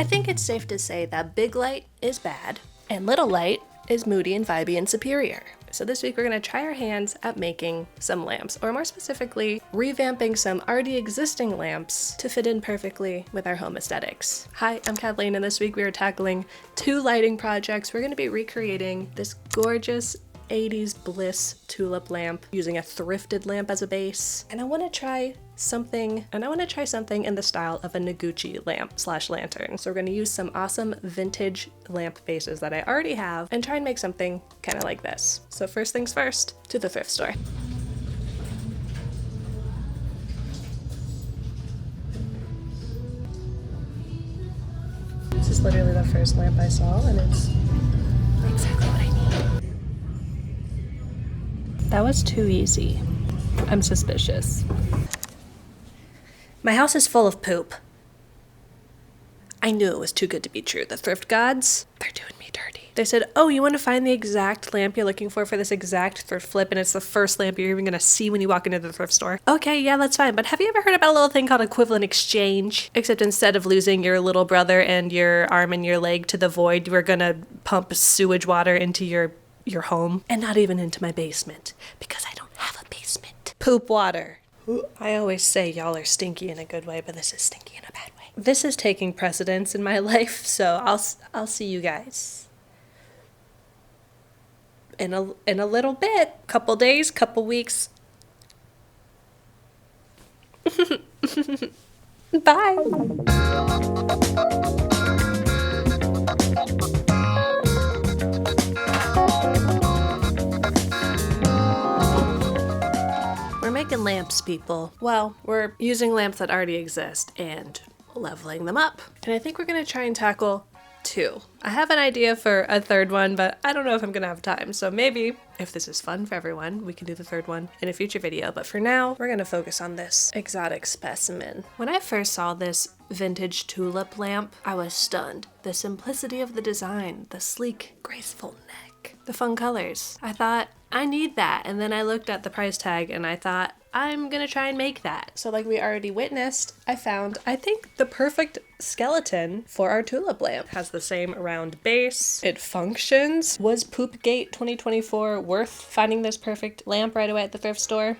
I think it's safe to say that big light is bad and little light is moody and vibey and superior. So this week we're going to try our hands at making some lamps, or more specifically, revamping some already existing lamps to fit in perfectly with our home aesthetics. Hi, I'm Kathleen, and this week we are tackling 2 lighting projects. We're going to be recreating this gorgeous 80s bliss tulip lamp using a thrifted lamp as a base. And I want to try something in the style of a Noguchi lamp / lantern. So we're going to use some awesome vintage lamp bases that I already have and try and make something kind of like this. So first things first, to the thrift store. This is literally the first lamp I saw, and it's exactly what I need. That was too easy. I'm suspicious. My house is full of poop. I knew it was too good to be true. The thrift gods, they're doing me dirty. They said, oh, you want to find the exact lamp you're looking for this exact thrift flip, and it's the first lamp you're even going to see when you walk into the thrift store. Okay, yeah, that's fine, but have you ever heard about a little thing called equivalent exchange? Except instead of losing your little brother and your arm and your leg to the void, we're going to pump sewage water into your home, and not even into my basement, because I don't have a basement. Poop water. I always say y'all are stinky in a good way, but this is stinky in a bad way. This is taking precedence in my life, so I'll see you guys in a little bit, couple days, couple weeks. Bye. Making lamps, people. Well, we're using lamps that already exist and leveling them up. And I think we're gonna try and tackle 2. I have an idea for a third one, but I don't know if I'm gonna have time. So maybe, if this is fun for everyone, we can do the third one in a future video. But for now, we're gonna focus on this exotic specimen. When I first saw this vintage tulip lamp, I was stunned. The simplicity of the design, the sleek, graceful neck, the fun colors. I thought, I need that. And then I looked at the price tag and I thought, I'm gonna try and make that. So like we already witnessed, I found, I think, the perfect skeleton for our tulip lamp. Has the same round base, it functions. Was Poopgate 2024 worth finding this perfect lamp right away at the thrift store?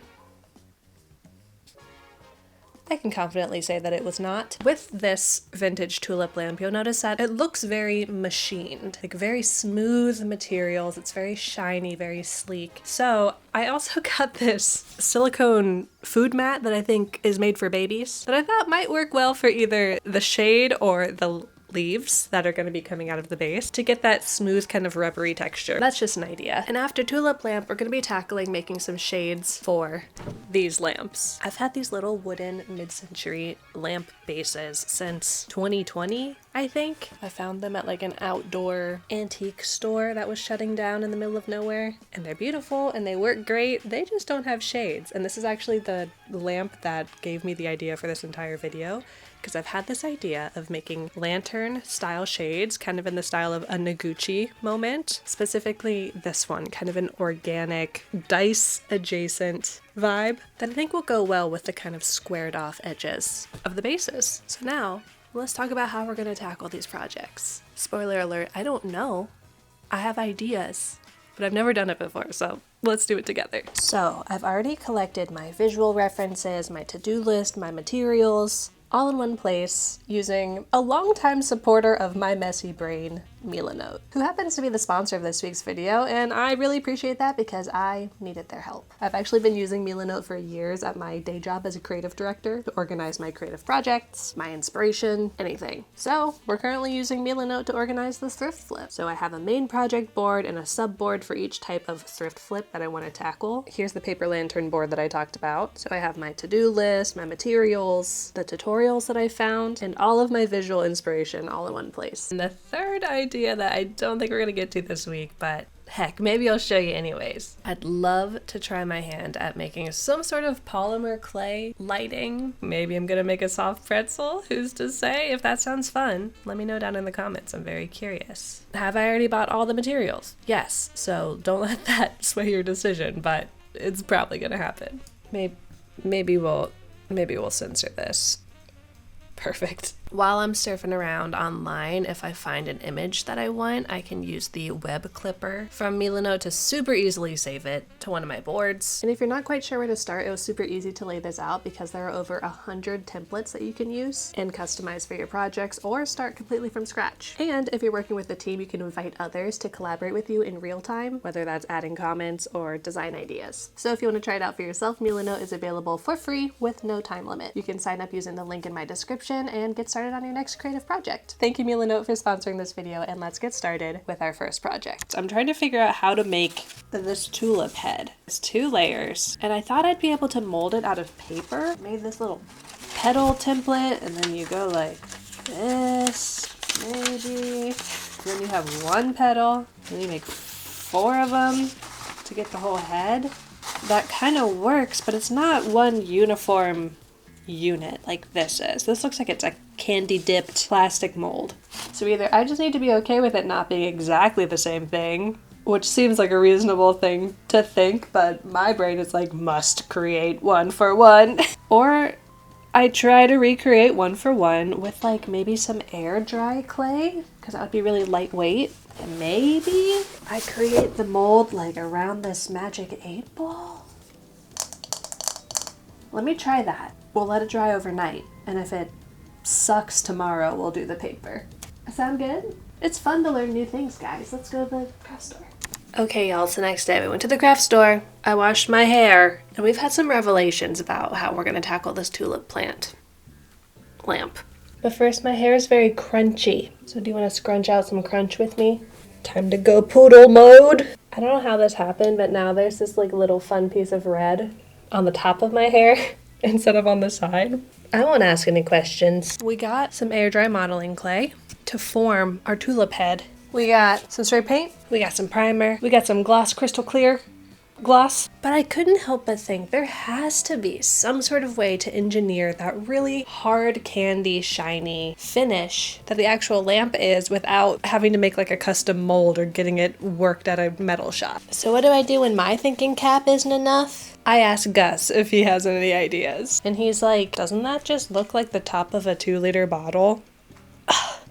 I can confidently say that it was not. With this vintage tulip lamp, you'll notice that it looks very machined, like very smooth materials. It's very shiny, very sleek. So I also got this silicone food mat that I think is made for babies that I thought might work well for either the shade or the leaves that are going to be coming out of the base to get that smooth kind of rubbery texture. That's just an idea. And after tulip lamp, we're going to be tackling making some shades for these lamps. I've had these little wooden mid-century lamp bases since 2020, I think. I found them at like an outdoor antique store that was shutting down in the middle of nowhere. And they're beautiful and they work great. They just don't have shades. And this is actually the lamp that gave me the idea for this entire video, because I've had this idea of making lantern style shades, kind of in the style of a Noguchi moment, specifically this one, kind of an organic, dice adjacent vibe that I think will go well with the kind of squared off edges of the bases. So now let's talk about how we're gonna tackle these projects. Spoiler alert, I don't know. I have ideas, but I've never done it before, so let's do it together. So I've already collected my visual references, my to-do list, my materials, all in one place, using a longtime supporter of my messy brain, Milanote, who happens to be the sponsor of this week's video, and I really appreciate that because I needed their help. I've actually been using Milanote for years at my day job as a creative director to organize my creative projects, my inspiration, anything. So we're currently using Milanote to organize this thrift flip. So I have a main project board and a sub board for each type of thrift flip that I want to tackle. Here's the paper lantern board that I talked about. So I have my to-do list, my materials, the tutorials that I found, and all of my visual inspiration all in one place. And the third idea that I don't think we're gonna get to this week, but heck, maybe I'll show you anyways. I'd love to try my hand at making some sort of polymer clay lighting. Maybe I'm gonna make a soft pretzel. Who's to say? If that sounds fun, let me know down in the comments. I'm very curious. Have I already bought all the materials? Yes, so don't let that sway your decision, but it's probably gonna happen. Maybe we'll censor this. Perfect. While I'm surfing around online, if I find an image that I want, I can use the web clipper from Milano to super easily save it to one of my boards. And if you're not quite sure where to start, it was super easy to lay this out because there are over 100 templates that you can use and customize for your projects or start completely from scratch. And if you're working with a team, you can invite others to collaborate with you in real time, whether that's adding comments or design ideas. So if you want to try it out for yourself, Milano is available for free with no time limit. You can sign up using the link in my description and get started on your next creative project. Thank you, Milano, for sponsoring this video, and let's get started with our first project. I'm trying to figure out how to make this tulip head. It's 2 layers, and I thought I'd be able to mold it out of paper. Made this little petal template, and then you go like this, maybe. And then you have 1 petal, and then you make 4 of them to get the whole head. That kind of works, but it's not one uniform unit like this is. This looks like it's a candy dipped plastic mold. So either I just need to be okay with it not being exactly the same thing, which seems like a reasonable thing to think, but my brain is like, must create 1 for 1. Or I try to recreate 1 for 1 with like maybe some air dry clay, because that would be really lightweight. And maybe I create the mold like around this magic 8 ball. Let me try that. We'll let it dry overnight, and if it sucks tomorrow, we'll do the paper. Sound good? It's fun to learn new things, guys. Let's go to the craft store. Okay, y'all, it's the next day. We went to the craft store. I washed my hair, and we've had some revelations about how we're going to tackle this tulip plant lamp. But first, my hair is very crunchy. So do you want to scrunch out some crunch with me? Time to go poodle mode. I don't know how this happened, but now there's this like little fun piece of red on the top of my hair instead of on the side. I won't ask any questions. We got some air dry modeling clay to form our tulip head. We got some spray paint, we got some primer, we got some gloss, crystal clear gloss. But I couldn't help but think there has to be some sort of way to engineer that really hard candy shiny finish that the actual lamp is without having to make like a custom mold or getting it worked at a metal shop. So what do I do when my thinking cap isn't enough? I asked Gus if he has any ideas. And he's like, doesn't that just look like the top of a 2-liter bottle?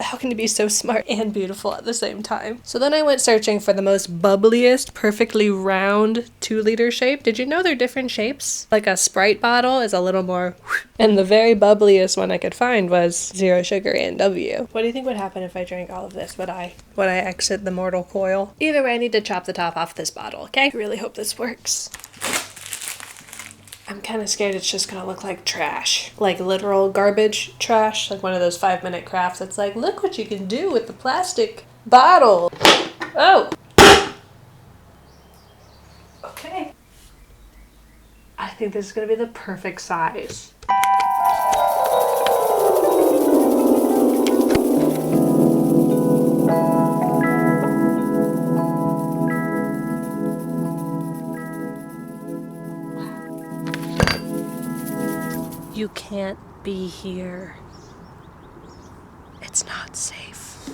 How can you be so smart and beautiful at the same time? So then I went searching for the most bubbliest, perfectly round 2-liter shape. Did you know they're different shapes? Like a Sprite bottle is a little more, and the very bubbliest one I could find was 0 sugar A&W. What do you think would happen if I drank all of this? Would I exit the mortal coil? Either way, I need to chop the top off this bottle, okay? I really hope this works. I'm kind of scared it's just gonna look like trash. Like literal garbage trash. Like one of those 5-minute crafts that's like, look what you can do with the plastic bottle. Oh! Okay. I think this is gonna be the perfect size. You can't be here. It's not safe.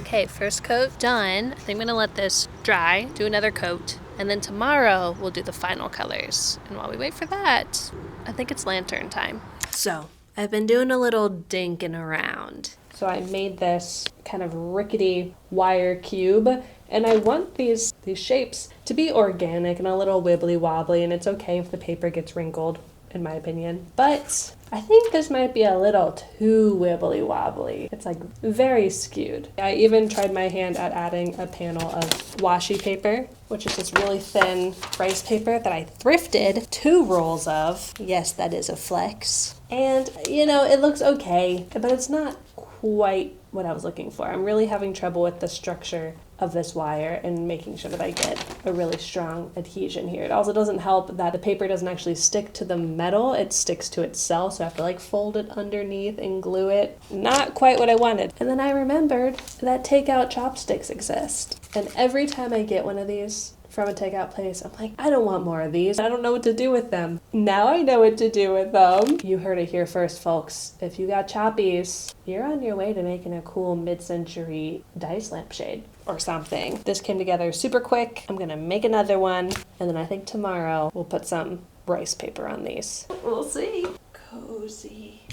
Okay, first coat done. I think I'm gonna let this dry, do another coat, and then tomorrow we'll do the final colors. And while we wait for that, I think it's lantern time. So, I've been doing a little dinking around. So I made this kind of rickety wire cube, and I want these shapes to be organic and a little wibbly wobbly, and it's okay if the paper gets wrinkled, in my opinion. But I think this might be a little too wibbly wobbly. It's like very skewed. I even tried my hand at adding a panel of washi paper, which is this really thin rice paper that I thrifted 2 rolls of. Yes, that is a flex. And, you know, it looks okay, but it's not quite what I was looking for. I'm really having trouble with the structure of this wire and making sure that I get a really strong adhesion here. It also doesn't help that the paper doesn't actually stick to the metal, it sticks to itself, so I have to like fold it underneath and glue it. Not quite what I wanted. And then I remembered that takeout chopsticks exist. And every time I get one of these from a takeout place, I'm like, I don't want more of these. I don't know what to do with them. Now I know what to do with them. You heard it here first, folks. If you got choppies, you're on your way to making a cool mid-century dice lampshade or something. This came together super quick. I'm gonna make another one, and then I think tomorrow we'll put some rice paper on these. We'll see. Cozy.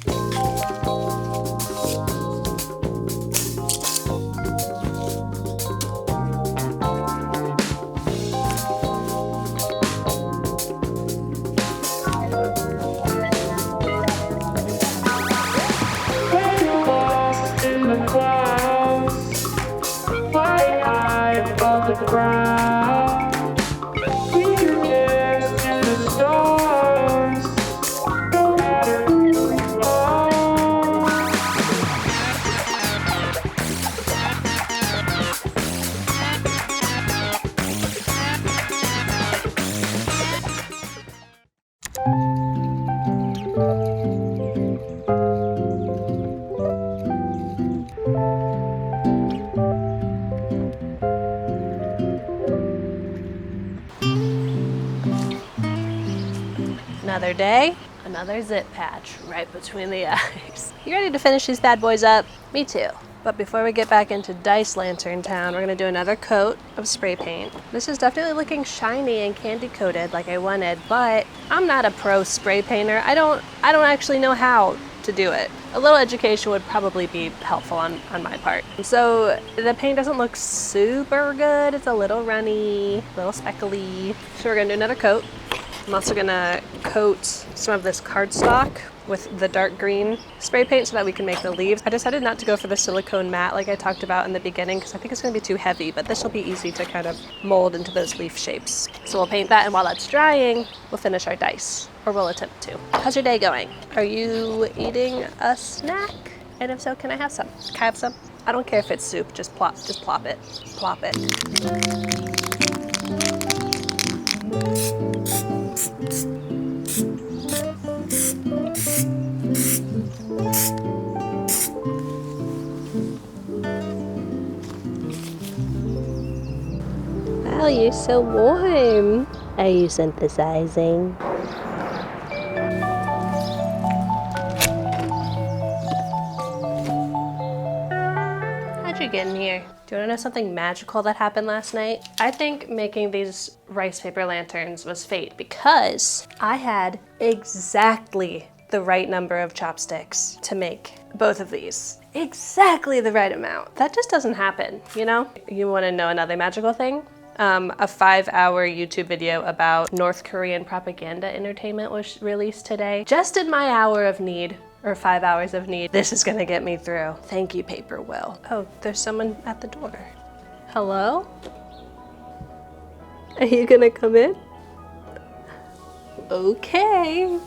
Another day, another zip patch right between the eyes. You ready to finish these bad boys up? Me too. But before we get back into Dice Lantern Town, we're gonna do another coat of spray paint. This is definitely looking shiny and candy coated like I wanted, but I'm not a pro spray painter. I don't actually know how to do it. A little education would probably be helpful on my part. So the paint doesn't look super good. It's a little runny, a little speckly. So we're gonna do another coat. I'm also gonna coat some of this cardstock with the dark green spray paint so that we can make the leaves. I decided not to go for the silicone matte like I talked about in the beginning because I think it's gonna be too heavy, but this will be easy to kind of mold into those leaf shapes. So we'll paint that, and while that's drying, we'll finish our dice, or we'll attempt to. How's your day going? Are you eating a snack? And if so, can I have some? Can I have some? I don't care if it's soup, just plop it. Plop it. Wow, you're so warm. Are you synthesizing? How'd you get in here? Do you want to know something magical that happened last night? I think making these rice paper lanterns was fate because I had exactly the right number of chopsticks to make both of these. Exactly the right amount. That just doesn't happen, you know? You want to know another magical thing? A 5-hour YouTube video about North Korean propaganda entertainment was released today. Just in my hour of need, or 5 hours of need, this is gonna get me through. Thank you, Paper Will. Oh, there's someone at the door. Hello? Are you gonna come in? Okay.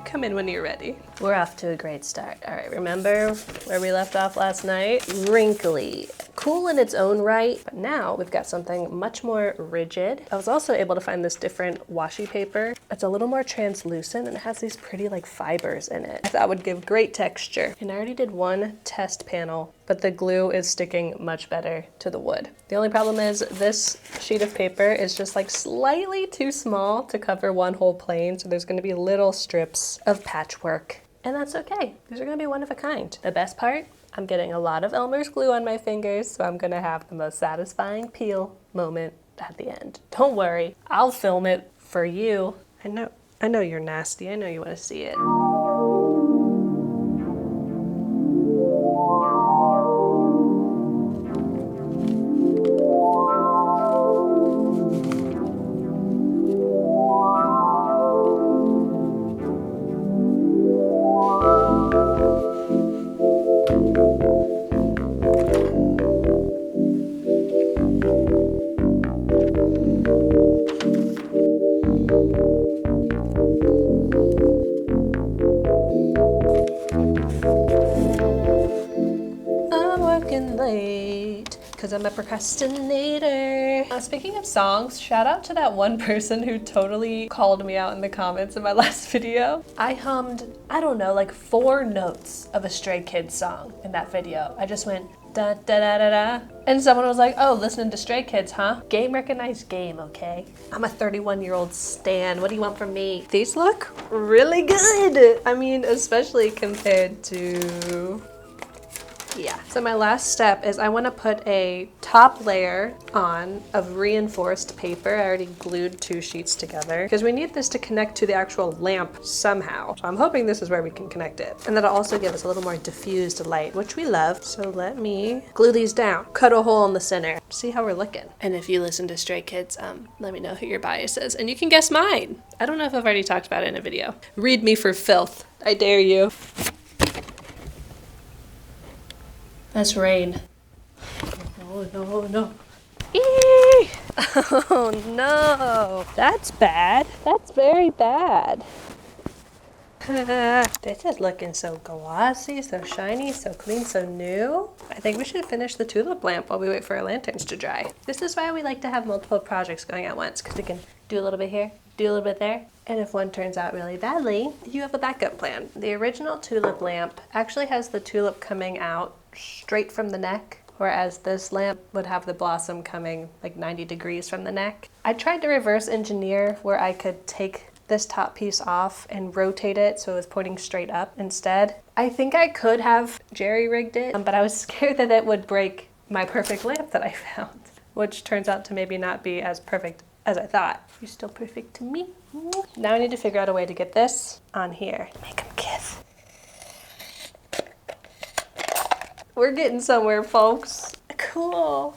Come in when you're ready. We're off to a great start. All right, remember where we left off last night? Wrinkly. Cool in its own right, but now we've got something much more rigid. I was also able to find this different washi paper. It's a little more translucent and it has these pretty like fibers in it. That would give great texture. And I already did one test panel, but the glue is sticking much better to the wood. The only problem is this sheet of paper is just like slightly too small to cover one whole plane, so there's gonna be little strips of patchwork. And that's okay. These are gonna be one of a kind. The best part, I'm getting a lot of Elmer's glue on my fingers, so I'm gonna have the most satisfying peel moment at the end. Don't worry, I'll film it for you. I know you're nasty. I know you wanna see it. Late because I'm a procrastinator. Speaking of songs, shout out to that one person who totally called me out in the comments in my last video. I hummed, I don't know, like 4 notes of a Stray Kids song in that video. I just went da da da da da, and someone was like, oh, listening to Stray Kids, huh? Game recognized game, okay? I'm a 31-year-old stan. What do you want from me? These look really good. I mean, especially compared to Yeah. So my last step is I want to put a top layer on of reinforced paper. I already glued 2 sheets together because we need this to connect to the actual lamp somehow. So I'm hoping this is where we can connect it. And that'll also give us a little more diffused light, which we love. So let me glue these down, cut a hole in the center, see how we're looking. And if you listen to Stray Kids, let me know who your bias is and you can guess mine. I don't know if I've already talked about it in a video. Read me for filth. I dare you. That's rain. Oh, no, no. Eee! Oh, no. That's bad. That's very bad. This is looking so glossy, so shiny, so clean, so new. I think we should finish the tulip lamp while we wait for our lanterns to dry. This is why we like to have multiple projects going at once, because we can do a little bit here, do a little bit there. And if one turns out really badly, you have a backup plan. The original tulip lamp actually has the tulip coming out straight from the neck, whereas this lamp would have the blossom coming like 90 degrees from the neck. I tried to reverse engineer where I could take this top piece off and rotate it so it was pointing straight up instead. I think I could have jerry-rigged it, but I was scared that it would break my perfect lamp that I found, which turns out to maybe not be as perfect as I thought. You're still perfect to me. Now I need to figure out a way to get this on here. Make them kiss. We're getting somewhere, folks. Cool.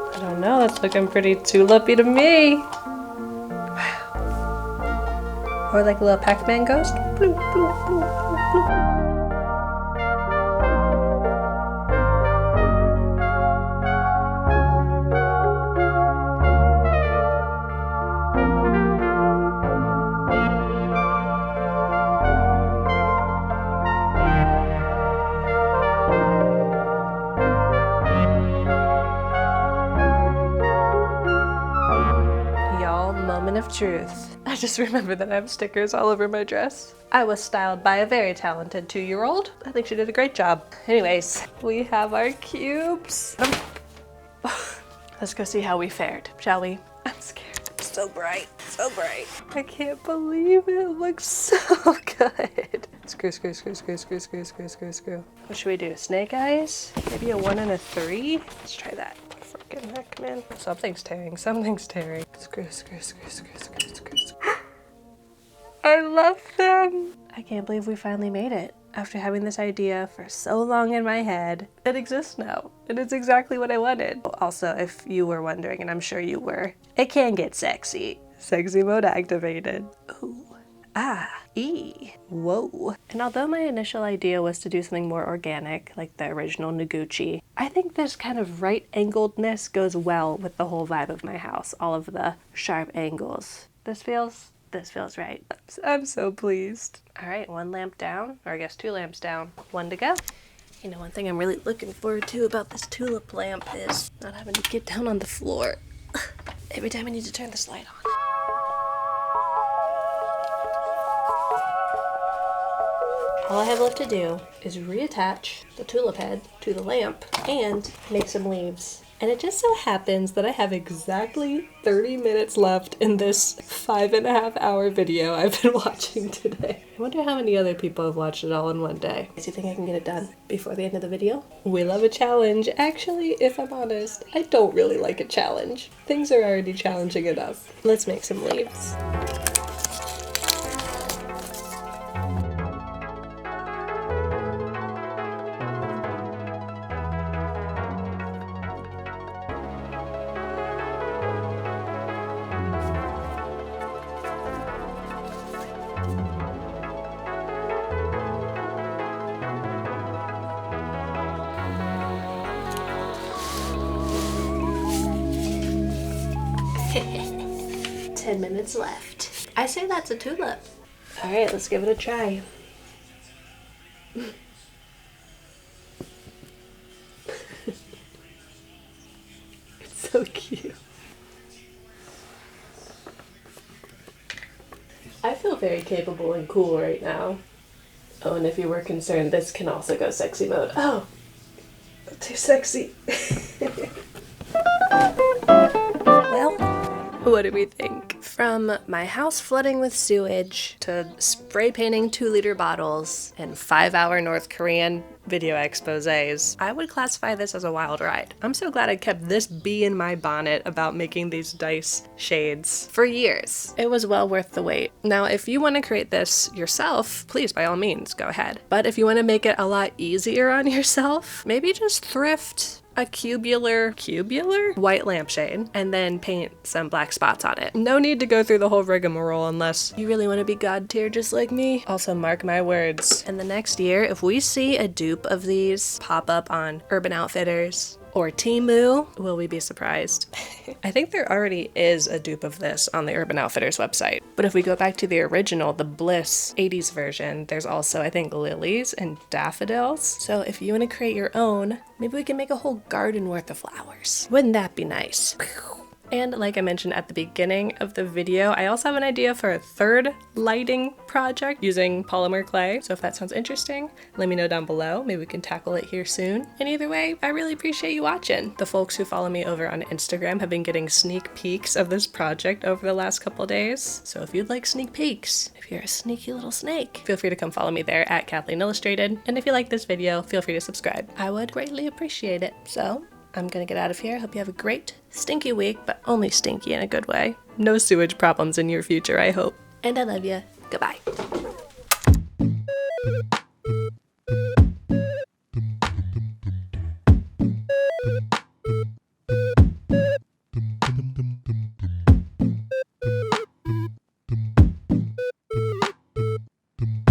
I don't know, it's looking pretty tulipy to me. Wow. Or like a little Pac-Man ghost. Bloop, bloop, bloop, bloop, bloop. Moment of truth. I just remembered that I have stickers all over my dress. I was styled by a very talented 2-year-old. I think she did a great job. Anyways, we have our cubes. Let's go see how we fared, shall we? I'm scared. It's so bright, so bright. I can't believe it looks so good. Screw, screw, screw, screw, screw, screw, screw, screw, screw. What should we do? Snake eyes? Maybe a 1 and a 3? Let's try that. Freaking heck, man. Something's tearing, something's tearing. Screw, screw, screw, screw, screw, screw, screw. I love them. I can't believe we finally made it. After having this idea for so long in my head, it exists now. And it's exactly what I wanted. Also, if you were wondering, and I'm sure you were, it can get sexy. Sexy mode activated. Ooh. Ah, whoa. And although my initial idea was to do something more organic, like the original Noguchi, I think this kind of right-angledness goes well with the whole vibe of my house, all of the sharp angles. This feels right. I'm so pleased. All right, 1 lamp down, or I guess 2 lamps down, 1 to go. You know, one thing I'm really looking forward to about this tulip lamp is not having to get down on the floor every time I need to turn this light on. All I have left to do is reattach the tulip head to the lamp and make some leaves. And it just so happens that I have exactly 30 minutes left in this 5.5-hour video I've been watching today. I wonder how many other people have watched it all in one day. Do you think I can get it done before the end of the video? We love a challenge. Actually, if I'm honest, I don't really like a challenge. Things are already challenging enough. Let's make some leaves. Minutes left. I say that's a tulip. All right, let's give it a try. It's so cute. I feel very capable and cool right now. Oh, and if you were concerned, this can also go sexy mode. Oh, too sexy. Well, What do we think? From my house flooding with sewage to spray painting 2-liter bottles and 5-hour North Korean video exposés, I would classify this as a wild ride. I'm so glad I kept this bee in my bonnet about making these dice shades for years. It was well worth the wait. Now, if you want to create this yourself, please, by all means, go ahead. But if you want to make it a lot easier on yourself, maybe just thrift a cubular white lampshade and then paint some black spots on it. No need to go through the whole rigmarole unless you really want to be god tier just like me. Also, mark my words, in the next year, if we see a dupe of these pop up on Urban Outfitters or Temu, will we be surprised? I think there already is a dupe of this on the Urban Outfitters website. But if we go back to the original, the Bliss 80s version, there's also, I think, lilies and daffodils. So if you want to create your own, maybe we can make a whole garden worth of flowers. Wouldn't that be nice? And like I mentioned at the beginning of the video, I also have an idea for a third lighting project using polymer clay. So if that sounds interesting, let me know down below. Maybe we can tackle it here soon. And either way, I really appreciate you watching. The folks who follow me over on Instagram have been getting sneak peeks of this project over the last couple days. So if you'd like sneak peeks, if you're a sneaky little snake, feel free to come follow me there at kathleenillustrated. And if you like this video, feel free to subscribe. I would greatly appreciate it. So I'm gonna get out of here. Hope you have a great, stinky week, but only stinky in a good way. No sewage problems in your future, I hope. And I love you. Goodbye.